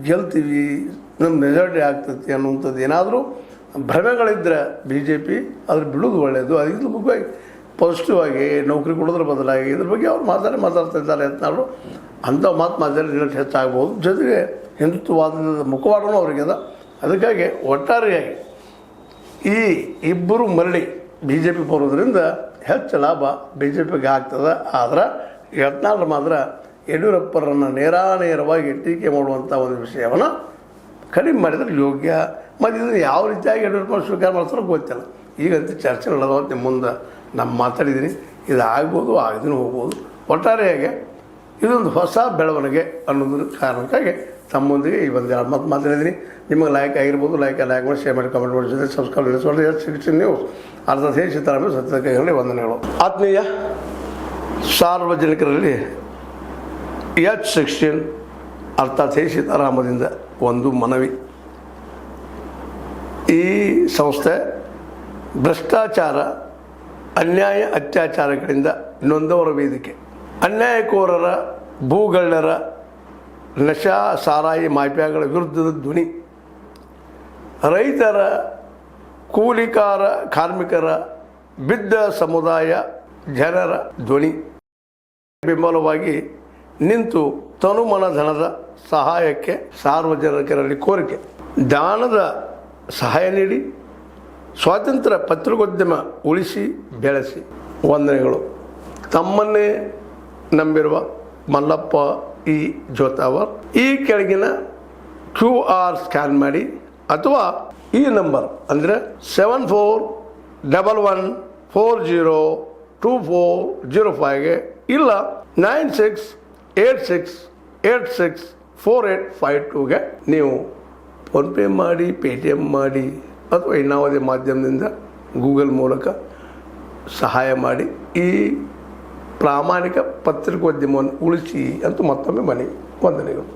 ಗೆಲ್ತೀವಿ, ನಮ್ಮ ಮೆಜಾರಿಟಿ ಆಗ್ತೈತಿ ಅನ್ನುವಂಥದ್ದು ಏನಾದರೂ ಭ್ರಮೆಗಳಿದ್ದರೆ ಬಿ ಜೆ ಪಿ ಅದ್ರ ಬಿಡೋದು ಒಳ್ಳೆಯದು. ಅದಕ್ಕಿಂತ ಮುಖ್ಯವಾಗಿ ಪಾಸಿಟಿವ್ ಆಗಿ ನೌಕರಿ ಕೊಡೋದ್ರ ಬದಲಾಗಿ ಇದ್ರ ಬಗ್ಗೆ ಅವ್ರು ಮಾತಾಡ್ತಾ ಇದ್ದಾರೆ ಅಂತನಾದ್ರು ಅಂಥ ಮಾತಾಡಿ ರಿಸಲ್ಟ್ ಹೆಚ್ಚಾಗ್ಬೋದು. ಜೊತೆಗೆ ಹಿಂದುತ್ವವಾದದ ಮುಖವಾಡನೂ ಅವ್ರಿಗೆ ಅದ. ಅದಕ್ಕಾಗಿ ಒಟ್ಟಾರೆಯಾಗಿ ಈ ಇಬ್ಬರು ಮರಳಿ ಬಿ ಜೆ ಪಿ ಬರೋದ್ರಿಂದ ಹೆಚ್ಚು ಲಾಭ ಬಿ ಜೆ ಪಿಗೆ ಆಗ್ತದೆ. ಆದ್ರೆ ಯತ್ನಾಳ್ ಮಾತ್ರ ಯಡಿಯೂರಪ್ಪರನ್ನು ನೇರವಾಗಿ ಟೀಕೆ ಮಾಡುವಂಥ ಒಂದು ವಿಷಯವನ್ನು ಕಡಿಮೆ ಮಾಡಿದ್ರೆ ಯೋಗ್ಯ. ಮತ್ತು ಇದನ್ನು ಯಾವ ರೀತಿಯಾಗಿ ಯಡಿಯೂರಪ್ಪ ಸ್ವೀಕಾರ ಮಾಡ್ತಾರೋ ಗೊತ್ತಿಲ್ಲ. ಈಗಂತೂ ಚರ್ಚೆ ನಡೆದವ ನಿಮ್ಮ ಮುಂದೆ ನಾನು ಮಾತಾಡಿದ್ದೀನಿ. ಇದು ಆಗ್ಬೋದು, ಆಗದೂ ಹೋಗ್ಬೋದು. ಒಟ್ಟಾರೆಯಾಗಿ ಇದೊಂದು ಹೊಸ ಬೆಳವಣಿಗೆ ಅನ್ನೋದ್ರ ಕಾರಣಕ್ಕಾಗಿ ತಮ್ಮೊಂದಿಗೆ ಈ ಒಂದು ಎರಡು ಮಾತಾಡಿದ್ದೀನಿ. ನಿಮಗೆ ಲೈಕ್ ಆಗಿರ್ಬೋದು, ಲೈಕ್ ಮಾಡಿ, ಶೇರ್ ಮಾಡಿ, ಕಮೆಂಟ್ ಮಾಡಿ, ಜೊತೆ ಸಬ್ಸ್ಕ್ರೈಬ್ ಮಾಡಿ. S16 ನ್ಯೂಸ್ ಅರ್ಥಾತ್ ಹೇ ಸೀತಾರಾಮ ಸತ್ಯದ ಕೈಗಳಲ್ಲಿ ವಂದನೆಗಳು. ಆತ್ಮೀಯ ಸಾರ್ವಜನಿಕರಲ್ಲಿ H16 ಅರ್ಥಾತ್ ಹೇ ಸೀತಾರಾಮದಿಂದ ಒಂದು ಮನವಿ. ಈ ಸಂಸ್ಥೆ ಭ್ರಷ್ಟಾಚಾರ, ಅನ್ಯಾಯ, ಅತ್ಯಾಚಾರಗಳಿಂದ ನೊಂದವರ ವೇದಿಕೆ. ಅನ್ಯಾಯಕೋರರ, ಭೂಗಳ್ಳರ, ನಶಾ ಸಾರಾಯಿ ಮಾಫಿಯಾಗಳ ವಿರುದ್ಧದ ಧ್ವನಿ. ರೈತರ, ಕೂಲಿಕಾರ, ಕಾರ್ಮಿಕರ, ಬಿದ್ದ ಸಮುದಾಯ ಜನರ ಧ್ವನಿ. ಬೆಂಬಲವಾಗಿ ನಿಂತು ತನುಮನ ಧನದ ಸಹಾಯಕ್ಕೆ ಸಾರ್ವಜನಿಕರಲ್ಲಿ ಕೋರಿಕೆ. ದಾನದ ಸಹಾಯ ನೀಡಿ ಸ್ವಾತಂತ್ರ್ಯ ಪತ್ರಿಕೋದ್ಯಮ ಉಳಿಸಿ ಬೆಳೆಸಿ. ವಂದನೆಗಳು. ತಮ್ಮನ್ನೇ ನಂಬಿರುವ ಮಲ್ಲಪ್ಪ ಇ ಜೋತಾವರ್. ಈ ಕೆಳಗಿನ QR ಸ್ಕ್ಯಾನ್ ಮಾಡಿ ಅಥವಾ ಈ ನಂಬರ್ ಅಂದರೆ 7411402405ಗೆ ಇಲ್ಲ 9686864852ಗೆ ನೀವು ಫೋನ್ಪೇ ಮಾಡಿ, ಪೇಟಿಎಮ್ ಮಾಡಿ ಅಥವಾ ಇನ್ನಾವುದೇ ಮಾಧ್ಯಮದಿಂದ ಗೂಗಲ್ ಮೂಲಕ ಸಹಾಯ ಮಾಡಿ ಈ ಪ್ರಾಮಾಣಿಕ ಪತ್ರಿಕೋದ್ಯಮವನ್ನು ಉಳಿಸಿ ಅಂತ ಮತ್ತೊಮ್ಮೆ ಮನವಿ. ವಂದನೆಗಳು.